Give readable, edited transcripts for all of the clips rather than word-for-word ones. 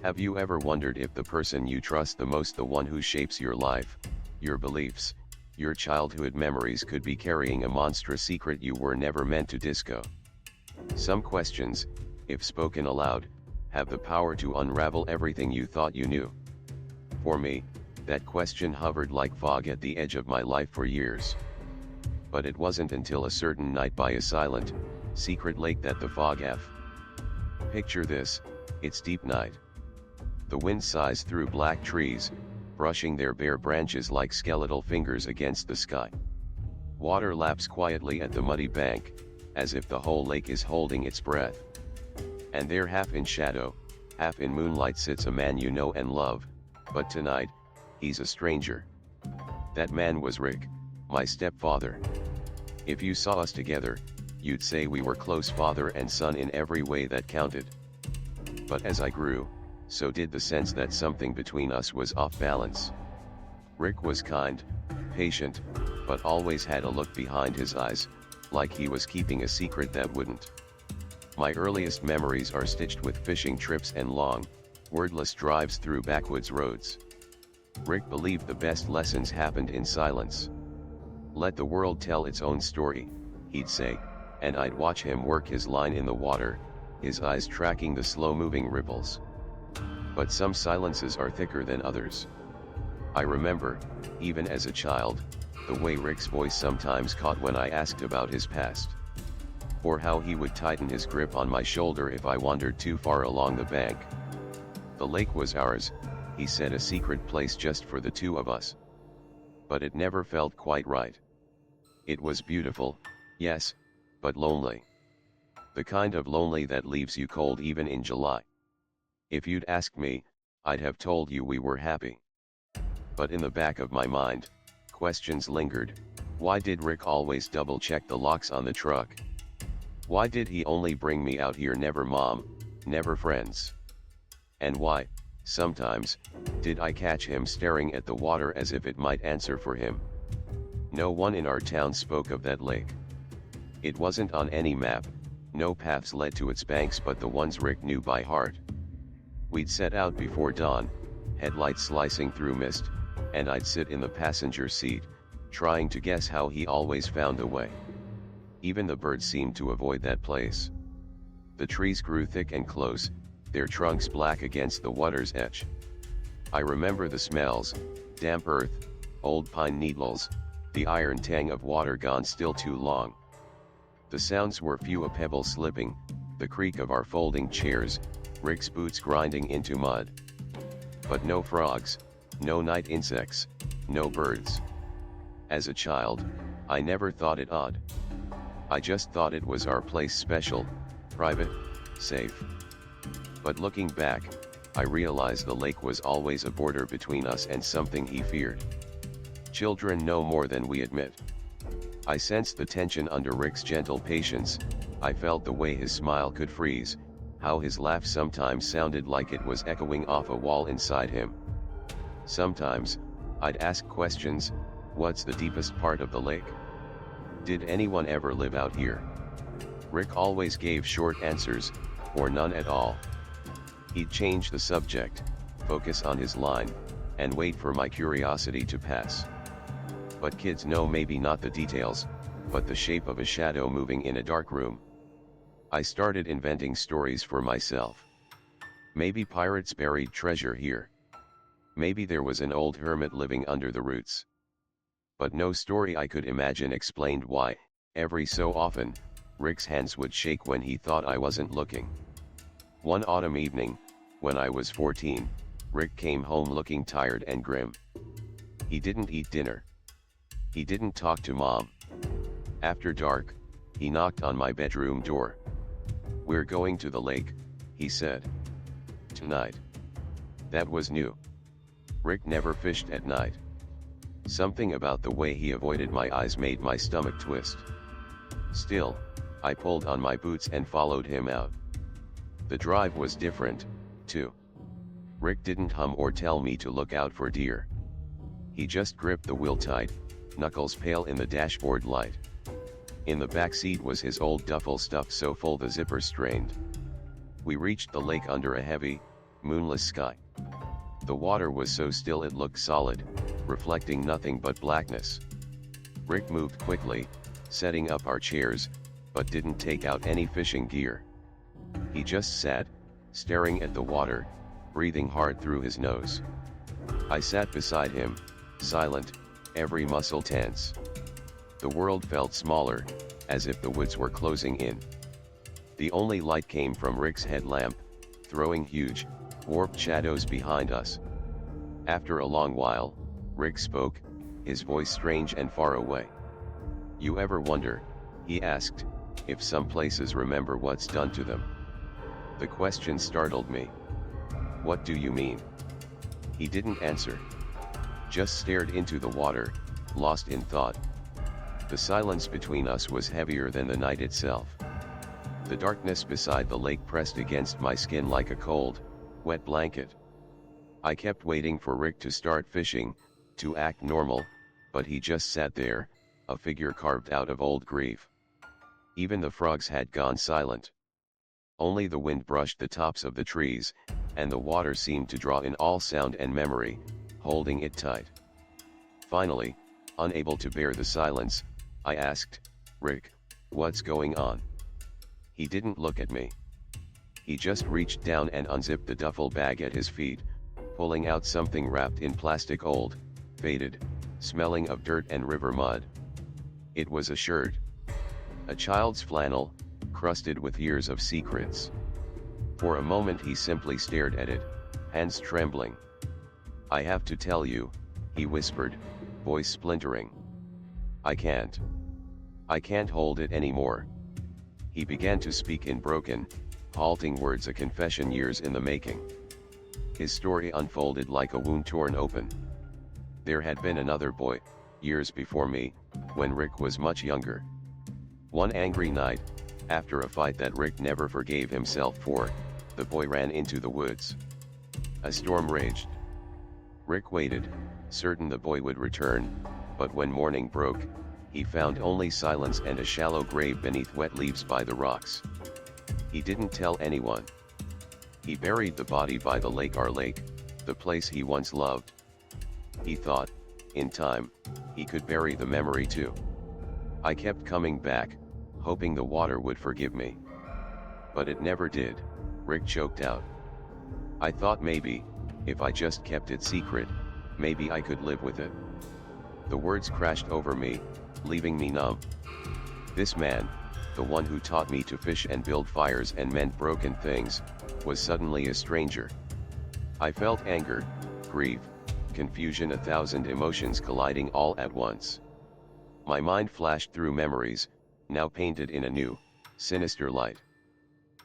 Have you ever wondered if the person you trust the most, the one who shapes your life, your beliefs, your childhood memories, could be carrying a monstrous secret you were never meant to discover? Some questions, if spoken aloud, have the power to unravel everything you thought you knew. For me, that question hovered like fog at the edge of my life for years. But it wasn't until a certain night by a silent, secret lake that the fog f. Picture this, it's deep night. The wind sighs through black trees, brushing their bare branches like skeletal fingers against the sky. Water laps quietly at the muddy bank, as if the whole lake is holding its breath. And there, half in shadow, half in moonlight, sits a man you know and love, but tonight, he's a stranger. That man was Rick, my stepfather. If you saw us together, you'd say we were close father and son in every way that counted. But as I grew, so did the sense that something between us was off balance. Rick was kind, patient, but always had a look behind his eyes, like he was keeping a secret that wouldn't. My earliest memories are stitched with fishing trips and long, wordless drives through backwoods roads. Rick believed the best lessons happened in silence. Let the world tell its own story, he'd say, and I'd watch him work his line in the water, his eyes tracking the slow-moving ripples. But some silences are thicker than others. I remember, even as a child, the way Rick's voice sometimes caught when I asked about his past. Or how he would tighten his grip on my shoulder if I wandered too far along the bank. The lake was ours, he said, a secret place just for the two of us. But it never felt quite right. It was beautiful, yes, but lonely. The kind of lonely that leaves you cold even in July. If you'd asked me, I'd have told you we were happy. But in the back of my mind, questions lingered. Why did Rick always double-check the locks on the truck? Why did he only bring me out here, never mom, never friends? And why, sometimes, did I catch him staring at the water as if it might answer for him? No one in our town spoke of that lake. It wasn't on any map, no paths led to its banks but the ones Rick knew by heart. We'd set out before dawn, headlights slicing through mist, and I'd sit in the passenger seat, trying to guess how he always found a way. Even the birds seemed to avoid that place. The trees grew thick and close, their trunks black against the water's edge. I remember the smells: damp earth, old pine needles, the iron tang of water gone still too long. The sounds were few: a pebble slipping, the creak of our folding chairs, Rick's boots grinding into mud. But no frogs, no night insects, no birds. As a child, I never thought it odd. I just thought it was our place, special, private, safe. But looking back, I realized the lake was always a border between us and something he feared. Children know more than we admit. I sensed the tension under Rick's gentle patience, I felt the way his smile could freeze, how his laugh sometimes sounded like it was echoing off a wall inside him. Sometimes, I'd ask questions: what's the deepest part of the lake? Did anyone ever live out here? Rick always gave short answers, or none at all. He'd change the subject, focus on his line, and wait for my curiosity to pass. But kids know maybe not the details, but the shape of a shadow moving in a dark room. I started inventing stories for myself. Maybe pirates buried treasure here. Maybe there was an old hermit living under the roots. But no story I could imagine explained why, every so often, Rick's hands would shake when he thought I wasn't looking. One autumn evening, when I was 14, Rick came home looking tired and grim. He didn't eat dinner. He didn't talk to Mom. After dark, he knocked on my bedroom door. "We're going to the lake," he said. "Tonight." That was new. Rick never fished at night. Something about the way he avoided my eyes made my stomach twist. Still, I pulled on my boots and followed him out. The drive was different, too. Rick didn't hum or tell me to look out for deer. He just gripped the wheel tight, knuckles pale in the dashboard light. In the back seat was his old duffel stuffed so full the zipper strained. We reached the lake under a heavy, moonless sky. The water was so still it looked solid, reflecting nothing but blackness. Rick moved quickly, setting up our chairs, but didn't take out any fishing gear. He just sat, staring at the water, breathing hard through his nose. I sat beside him, silent, every muscle tense. The world felt smaller, as if the woods were closing in. The only light came from Rick's headlamp, throwing huge, warped shadows behind us. After a long while, Rick spoke, his voice strange and far away. "You ever wonder," he asked, "if some places remember what's done to them?" The question startled me. "What do you mean?" He didn't answer. Just stared into the water, lost in thought. The silence between us was heavier than the night itself. The darkness beside the lake pressed against my skin like a cold, wet blanket. I kept waiting for Rick to start fishing, to act normal, but he just sat there, a figure carved out of old grief. Even the frogs had gone silent. Only the wind brushed the tops of the trees, and the water seemed to draw in all sound and memory, holding it tight. Finally, unable to bear the silence, I asked, "Rick, what's going on?" He didn't look at me. He just reached down and unzipped the duffel bag at his feet, pulling out something wrapped in plastic, old, faded, smelling of dirt and river mud. It was a shirt. A child's flannel, crusted with years of secrets. For a moment he simply stared at it, hands trembling. "I have to tell you," he whispered, voice splintering. I can't hold it anymore." He began to speak in broken, halting words, a confession years in the making. His story unfolded like a wound torn open. There had been another boy, years before me, when Rick was much younger. One angry night, after a fight that Rick never forgave himself for, the boy ran into the woods. A storm raged. Rick waited, certain the boy would return, but when morning broke, he found only silence and a shallow grave beneath wet leaves by the rocks. He didn't tell anyone. He buried the body by the lake, our lake, the place he once loved. He thought, in time, he could bury the memory too. I kept coming back, hoping the water would forgive me. But it never did, Rick choked out. I thought maybe, if I just kept it secret, maybe I could live with it. The words crashed over me, leaving me numb. This man, the one who taught me to fish and build fires and mend broken things, was suddenly a stranger. I felt anger, grief, confusion, 1,000 emotions colliding all at once. My mind flashed through memories, now painted in a new, sinister light.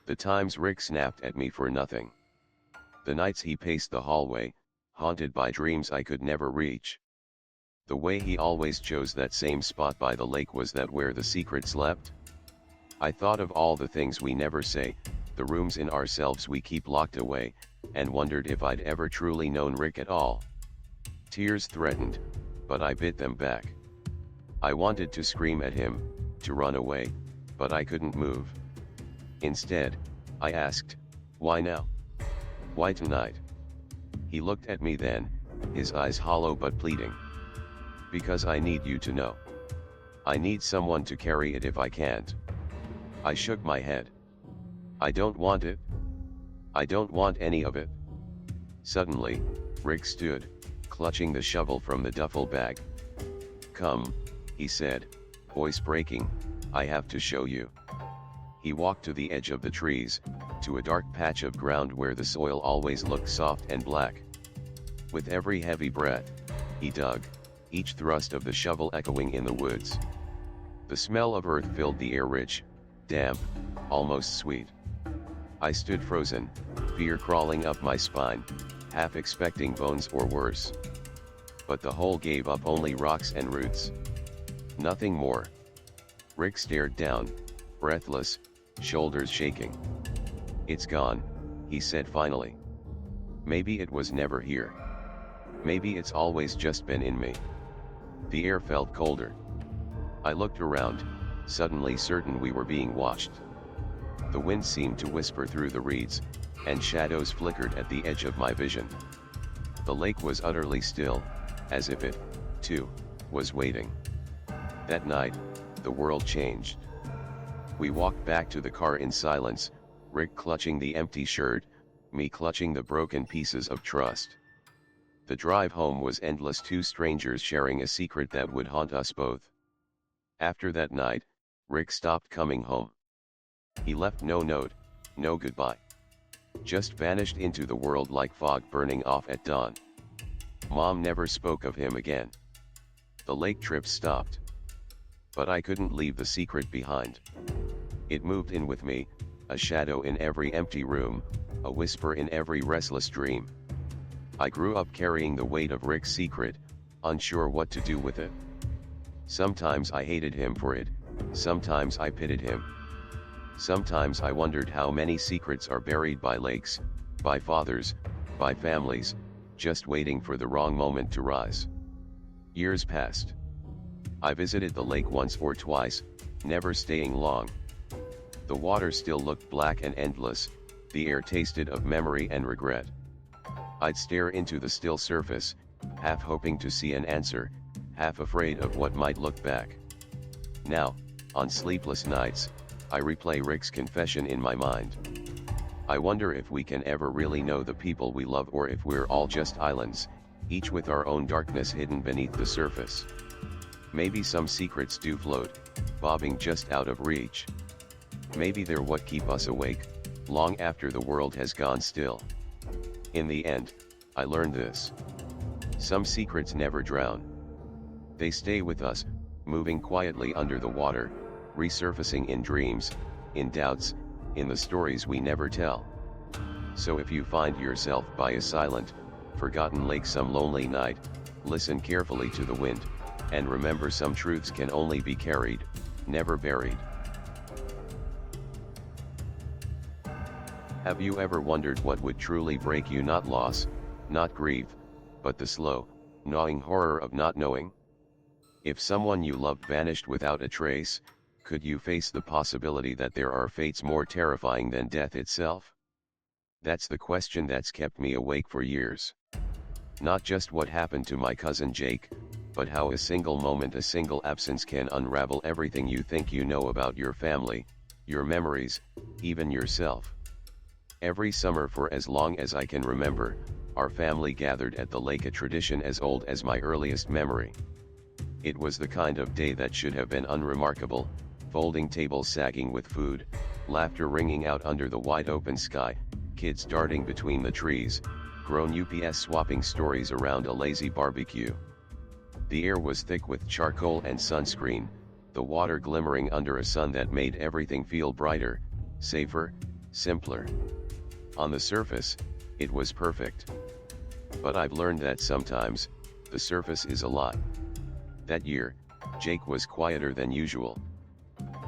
The times Rick snapped at me for nothing. The nights he paced the hallway, haunted by dreams I could never reach. The way he always chose that same spot by the lake. Was that where the secret slept? I thought of all the things we never say, the rooms in ourselves we keep locked away, and wondered if I'd ever truly known Rick at all. Tears threatened, but I bit them back. I wanted to scream at him, to run away, but I couldn't move. Instead, I asked, "Why now? Why tonight?" He looked at me then, his eyes hollow but pleading. "Because I need you to know. I need someone to carry it if I can't." I shook my head. "I don't want it. I don't want any of it." Suddenly, Rick stood, clutching the shovel from the duffel bag. "Come," he said, voice breaking, "I have to show you." He walked to the edge of the trees, to a dark patch of ground where the soil always looked soft and black. With every heavy breath, he dug, each thrust of the shovel echoing in the woods. The smell of earth filled the air, rich, damp, almost sweet. I stood frozen, fear crawling up my spine, half expecting bones or worse. But the hole gave up only rocks and roots. Nothing more. Rick stared down, breathless, shoulders shaking. "It's gone," he said finally. "Maybe it was never here. Maybe it's always just been in me." The air felt colder. I looked around, suddenly certain we were being watched. The wind seemed to whisper through the reeds, and shadows flickered at the edge of my vision. The lake was utterly still, as if it, too, was waiting. That night, the world changed. We walked back to the car in silence, Rick clutching the empty shirt, me clutching the broken pieces of trust. The drive home was endless, two strangers sharing a secret that would haunt us both. After that night, Rick stopped coming home. He left no note, no goodbye. Just vanished into the world like fog burning off at dawn. Mom never spoke of him again. The lake trips stopped. But I couldn't leave the secret behind. It moved in with me, a shadow in every empty room, a whisper in every restless dream. I grew up carrying the weight of Rick's secret, unsure what to do with it. Sometimes I hated him for it, sometimes I pitied him. Sometimes I wondered how many secrets are buried by lakes, by fathers, by families, just waiting for the wrong moment to rise. Years passed. I visited the lake once or twice, never staying long. The water still looked black and endless, the air tasted of memory and regret. I'd stare into the still surface, half hoping to see an answer, half afraid of what might look back. Now, on sleepless nights, I replay Rick's confession in my mind. I wonder if we can ever really know the people we love, or if we're all just islands, each with our own darkness hidden beneath the surface. Maybe some secrets do float, bobbing just out of reach. Maybe they're what keep us awake, long after the world has gone still. In the end, I learned this. Some secrets never drown. They stay with us, moving quietly under the water, resurfacing in dreams, in doubts, in the stories we never tell. So if you find yourself by a silent, forgotten lake some lonely night, listen carefully to the wind, and remember, some truths can only be carried, never buried. Have you ever wondered what would truly break you? Not loss, not grief, but the slow, gnawing horror of not knowing? If someone you loved vanished without a trace, could you face the possibility that there are fates more terrifying than death itself? That's the question that's kept me awake for years. Not just what happened to my cousin Jake, but how a single moment, a single absence can unravel everything you think you know about your family, your memories, even yourself. Every summer for as long as I can remember, our family gathered at the lake, a tradition as old as my earliest memory. It was the kind of day that should have been unremarkable, folding tables sagging with food, laughter ringing out under the wide open sky, kids darting between the trees, grown UPS swapping stories around a lazy barbecue. The air was thick with charcoal and sunscreen, the water glimmering under a sun that made everything feel brighter, safer, simpler. On the surface, it was perfect. But I've learned that sometimes, the surface is a lie. That year, Jake was quieter than usual.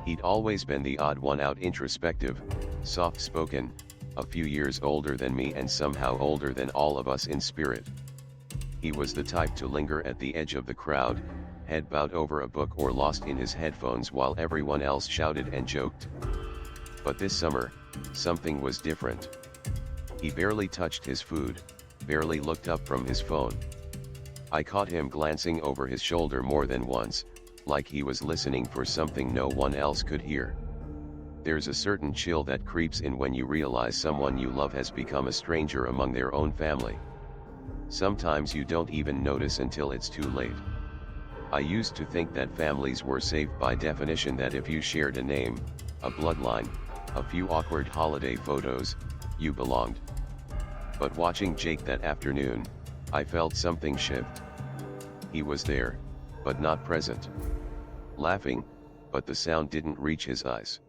He'd always been the odd one out, introspective, soft-spoken, a few years older than me and somehow older than all of us in spirit. He was the type to linger at the edge of the crowd, head bowed over a book or lost in his headphones while everyone else shouted and joked. But this summer, something was different. He barely touched his food, barely looked up from his phone. I caught him glancing over his shoulder more than once, like he was listening for something no one else could hear. There's a certain chill that creeps in when you realize someone you love has become a stranger among their own family. Sometimes you don't even notice until it's too late. I used to think that families were safe by definition, that if you shared a name, a bloodline, a few awkward holiday photos, you belonged. But watching Jake that afternoon, I felt something shift. He was there, but not present. Laughing, but the sound didn't reach his eyes.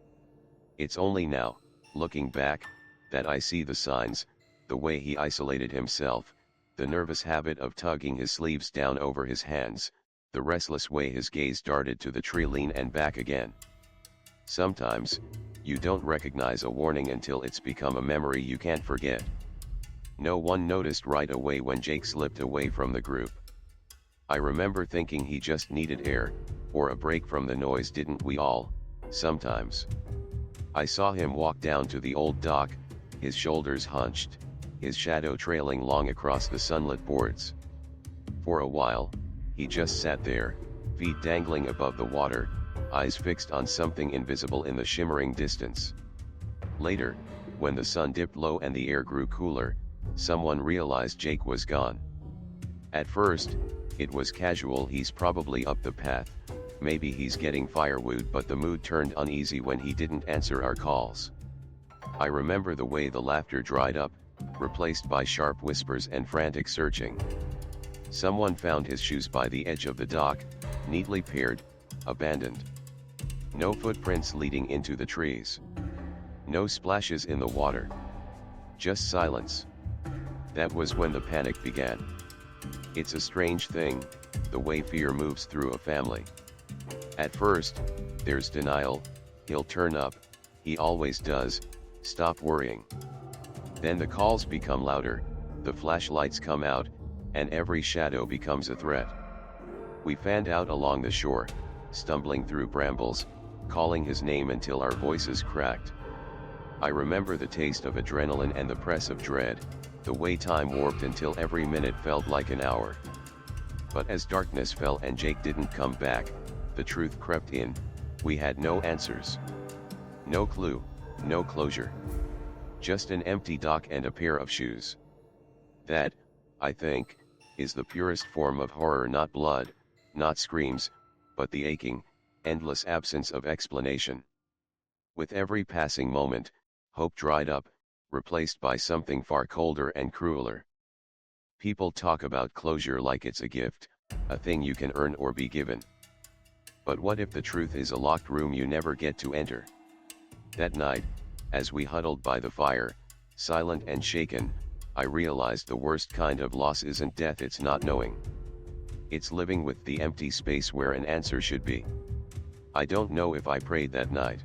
It's only now, looking back, that I see the signs, the way he isolated himself, the nervous habit of tugging his sleeves down over his hands, the restless way his gaze darted to the tree line and back again. Sometimes, you don't recognize a warning until it's become a memory you can't forget. No one noticed right away when Jake slipped away from the group. I remember thinking he just needed air, or a break from the noise. Didn't we all, sometimes? I saw him walk down to the old dock, his shoulders hunched, his shadow trailing long across the sunlit boards. For a while, he just sat there, feet dangling above the water, eyes fixed on something invisible in the shimmering distance. Later, when the sun dipped low and the air grew cooler, someone realized Jake was gone. At first, it was casual, he's probably up the path, maybe he's getting firewood, but the mood turned uneasy when he didn't answer our calls. I remember the way the laughter dried up, replaced by sharp whispers and frantic searching. Someone found his shoes by the edge of the dock, neatly paired, abandoned. No footprints leading into the trees. No splashes in the water. Just silence. That was when the panic began. It's a strange thing, the way fear moves through a family. At first, there's denial, he'll turn up, he always does, stop worrying. Then the calls become louder, the flashlights come out, and every shadow becomes a threat. We fanned out along the shore, stumbling through brambles, calling his name until our voices cracked. I remember the taste of adrenaline and the press of dread, the way time warped until every minute felt like an hour. But as darkness fell and Jake didn't come back, the truth crept in, we had no answers. No clue, no closure. Just an empty dock and a pair of shoes. That, I think, is the purest form of horror, not blood, not screams, but the aching, endless absence of explanation. With every passing moment, hope dried up, replaced by something far colder and crueler. People talk about closure like it's a gift, a thing you can earn or be given. But what if the truth is a locked room you never get to enter? That night, as we huddled by the fire, silent and shaken, I realized the worst kind of loss isn't death, it's not knowing. It's living with the empty space where an answer should be. I don't know if I prayed that night.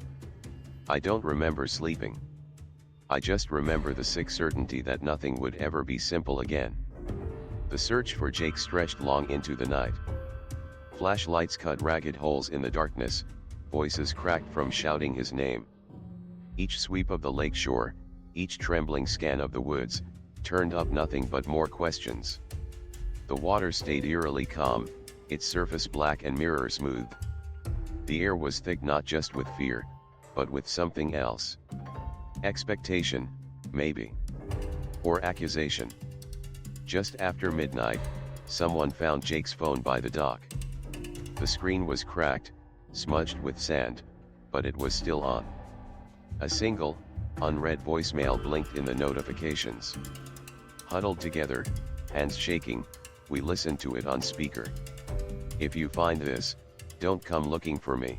I don't remember sleeping. I just remember the sick certainty that nothing would ever be simple again. The search for Jake stretched long into the night. Flashlights cut ragged holes in the darkness, voices cracked from shouting his name. Each sweep of the lake shore, each trembling scan of the woods, turned up nothing but more questions. The water stayed eerily calm, its surface black and mirror smooth. The air was thick not just with fear, but with something else. Expectation, maybe. Or accusation. Just after midnight, someone found Jake's phone by the dock. The screen was cracked, smudged with sand, but it was still on. A single, unread voicemail blinked in the notifications. Huddled together, hands shaking, we listened to it on speaker. "If you find this, don't come looking for me."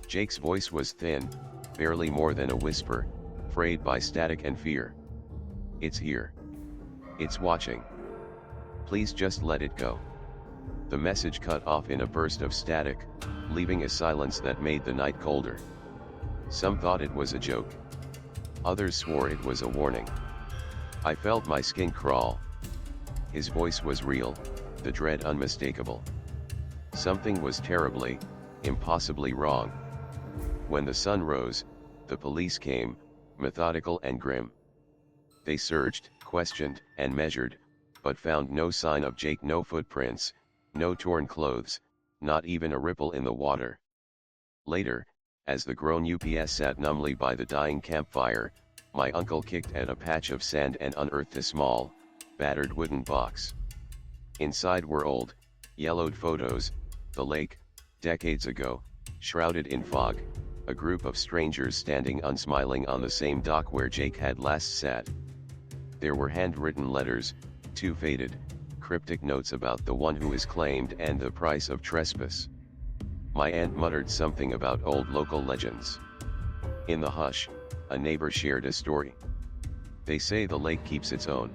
Jake's voice was thin, barely more than a whisper, frayed by static and fear. "It's here. It's watching. Please just let it go." The message cut off in a burst of static, leaving a silence that made the night colder. Some thought it was a joke. Others swore it was a warning. I felt my skin crawl. His voice was real, the dread unmistakable. Something was terribly, impossibly wrong. When the sun rose, the police came, methodical and grim. They searched, questioned, and measured, but found no sign of Jake, no footprints, no torn clothes, not even a ripple in the water. Later, as the grown UPS sat numbly by the dying campfire, my uncle kicked at a patch of sand and unearthed a small, battered wooden box. Inside were old, yellowed photos, the lake, decades ago, shrouded in fog, a group of strangers standing unsmiling on the same dock where Jake had last sat. There were handwritten letters, too faded, cryptic notes about the one who is claimed and the price of trespass. My aunt muttered something about old local legends. In the hush, a neighbor shared a story. They say the lake keeps its own.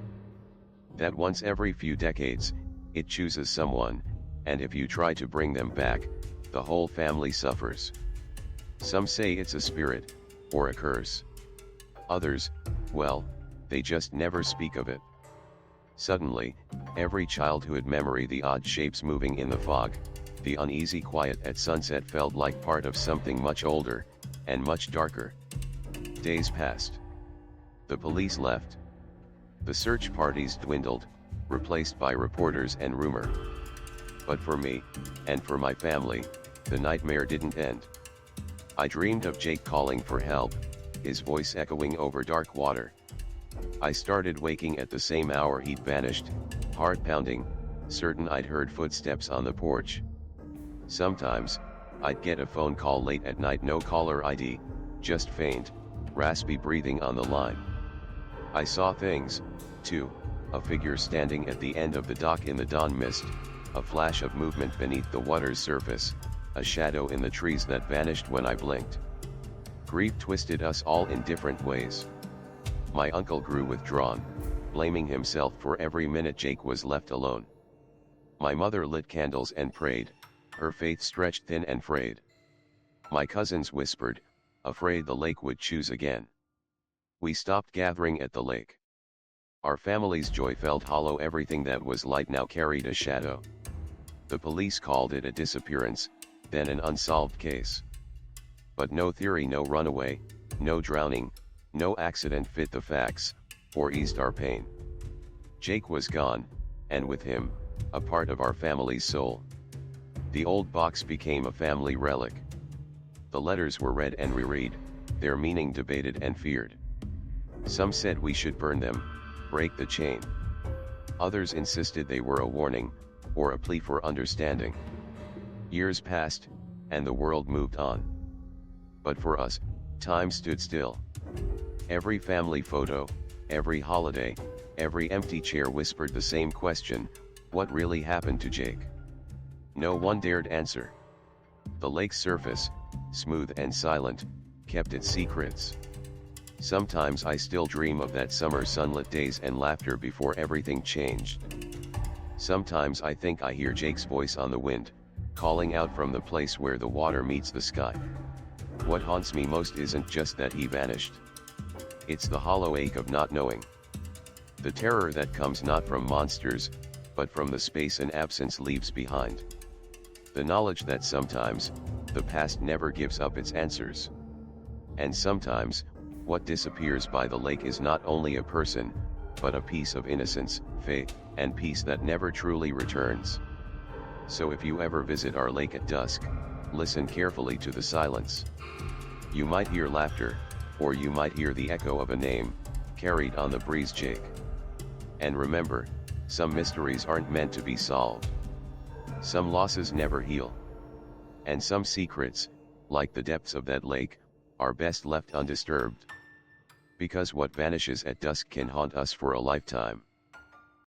That once every few decades, it chooses someone, and if you try to bring them back, the whole family suffers. Some say it's a spirit, or a curse. Others, well, they just never speak of it. Suddenly, every childhood memory, the odd shapes moving in the fog, the uneasy quiet at sunset felt like part of something much older, and much darker. Days passed. The police left. The search parties dwindled, replaced by reporters and rumor. But for me, and for my family, the nightmare didn't end. I dreamed of Jake calling for help, his voice echoing over dark water. I started waking at the same hour he'd vanished, heart pounding, certain I'd heard footsteps on the porch. Sometimes, I'd get a phone call late at night, no caller ID, just faint, raspy breathing on the line. I saw things, too, a figure standing at the end of the dock in the dawn mist, a flash of movement beneath the water's surface, a shadow in the trees that vanished when I blinked. Grief twisted us all in different ways. My uncle grew withdrawn, blaming himself for every minute Jake was left alone. My mother lit candles and prayed, her faith stretched thin and frayed. My cousins whispered, afraid the lake would choose again. We stopped gathering at the lake. Our family's joy felt hollow, everything that was light now carried a shadow. The police called it a disappearance, then an unsolved case. But no theory, no runaway, no drowning, no accident fit the facts, or eased our pain. Jake was gone, and with him, a part of our family's soul. The old box became a family relic. The letters were read and reread, their meaning debated and feared. Some said we should burn them, break the chain. Others insisted they were a warning, or a plea for understanding. Years passed, and the world moved on. But for us, time stood still. Every family photo, every holiday, every empty chair whispered the same question: what really happened to Jake? No one dared answer. The lake's surface, smooth and silent, kept its secrets. Sometimes I still dream of that summer sunlit days and laughter before everything changed. Sometimes I think I hear Jake's voice on the wind, calling out from the place where the water meets the sky. What haunts me most isn't just that he vanished. It's the hollow ache of not knowing. The terror that comes not from monsters, but from the space and absence leaves behind. The knowledge that sometimes, the past never gives up its answers. And sometimes, what disappears by the lake is not only a person, but a piece of innocence, faith, and peace that never truly returns. So if you ever visit our lake at dusk, listen carefully to the silence. You might hear laughter, or you might hear the echo of a name, carried on the breeze, Jake. And remember, some mysteries aren't meant to be solved. Some losses never heal. And some secrets, like the depths of that lake, are best left undisturbed. Because what vanishes at dusk can haunt us for a lifetime.